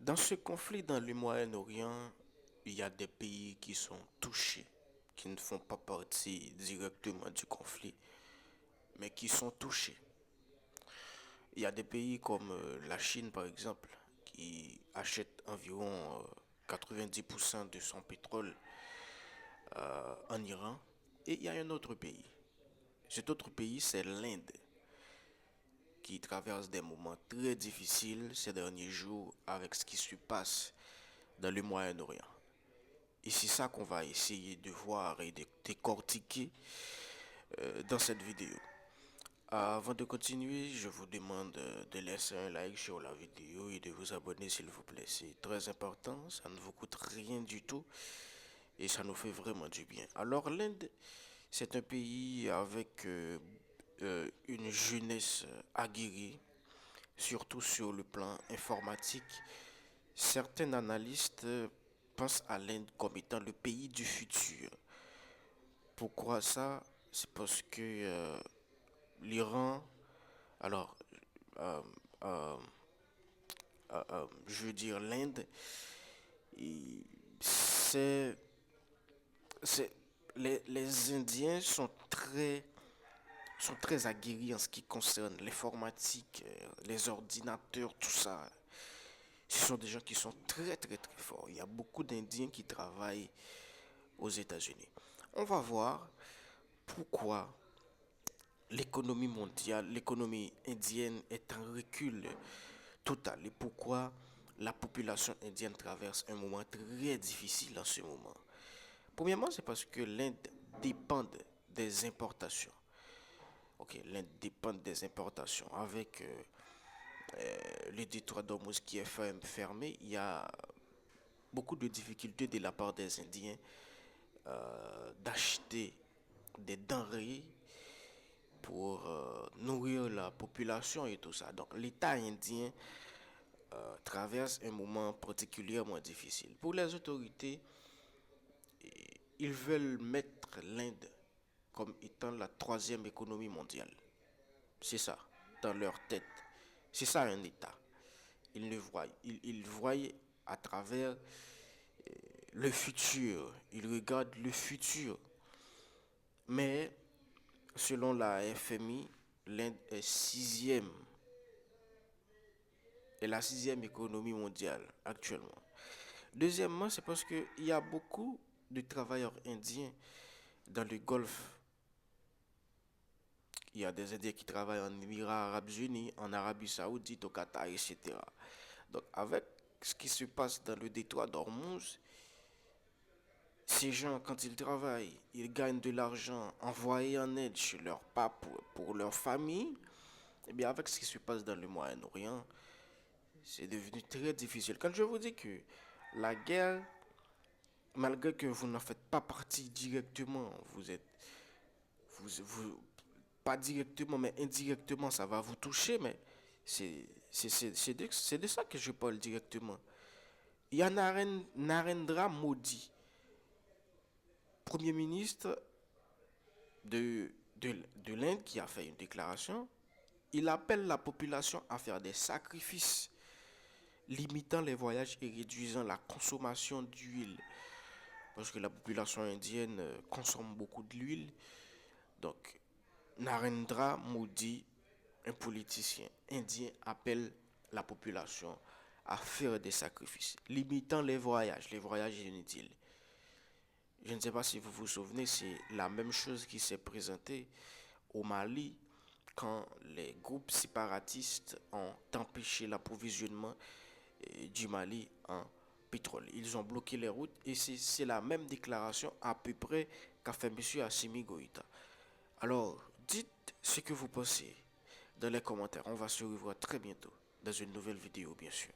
Dans ce conflit dans le Moyen-Orient, il y a des pays qui sont touchés, qui ne font pas partie directement du conflit, mais qui sont touchés. Il y a des pays comme la Chine, par exemple, qui achète environ 90% de son pétrole en Iran. Et il y a un autre pays. Cet autre pays, c'est l'Inde, qui traverse des moments très difficiles ces derniers jours avec ce qui se passe dans le Moyen-Orient. Et c'est ça qu'on va essayer de voir et de décortiquer dans cette vidéo. Avant de continuer, je vous demande de laisser un like sur la vidéo et de vous abonner s'il vous plaît. C'est très important, ça ne vous coûte rien du tout et ça nous fait vraiment du bien. Alors l'Inde, c'est un pays avec une jeunesse aguerrie, surtout sur le plan informatique. Certains analystes pensent à l'Inde comme étant le pays du futur. Pourquoi ça? C'est parce que l'Iran, alors, euh, euh, je veux dire l'Inde, c'est, c'est, les Indiens sont très aguerris en ce qui concerne l'informatique, les ordinateurs, tout ça. Ce sont des gens qui sont très très très forts. Il y a beaucoup d'Indiens qui travaillent aux États-Unis. On va voir pourquoi l'économie mondiale, l'économie indienne est en recul total et pourquoi la population indienne traverse un moment très difficile en ce moment. Premièrement, c'est parce que l'Inde dépend des importations. Ok, l'Inde dépend des importations. Avec le détroit d'Ormuz qui est fermé, il y a beaucoup de difficultés de la part des Indiens d'acheter des denrées pour nourrir la population et tout ça. Donc l'État indien traverse un moment particulièrement difficile. Pour les autorités, ils veulent mettre l'Inde comme étant la troisième économie mondiale. C'est ça, dans leur tête. C'est ça un État. Ils voient à travers le futur. Ils regardent le futur. Mais selon la FMI, l'Inde est la sixième économie mondiale actuellement. Deuxièmement, c'est parce qu'il y a beaucoup de travailleurs indiens dans le Golfe. Il y a des Indiens qui travaillent en Émirats Arabes Unis, en Arabie Saoudite, au Qatar, etc. Donc, avec ce qui se passe dans le détroit d'Ormuz, ces gens, quand ils travaillent, ils gagnent de l'argent envoyé en aide chez leur papa pour leur famille. Et bien, avec ce qui se passe dans le Moyen-Orient, c'est devenu très difficile. Quand je vous dis que la guerre, malgré que vous n'en faites pas partie directement, vous, pas directement, mais indirectement, ça va vous toucher, mais c'est de ça que je parle directement. Il y a Narendra Modi, Premier ministre de l'Inde, qui a fait une déclaration. Il appelle la population à faire des sacrifices, limitant les voyages et réduisant la consommation d'huile. Parce que la population indienne consomme beaucoup d'huile. Donc, Narendra Modi, un politicien indien, appelle la population à faire des sacrifices, limitant les voyages inutiles. Je ne sais pas si vous vous souvenez, c'est la même chose qui s'est présentée au Mali quand les groupes séparatistes ont empêché l'approvisionnement du Mali en pétrole. Ils ont bloqué les routes et c'est la même déclaration à peu près qu'a fait M. Assimi Goïta. Alors, dites ce que vous pensez dans les commentaires. On va se revoir très bientôt dans une nouvelle vidéo, bien sûr.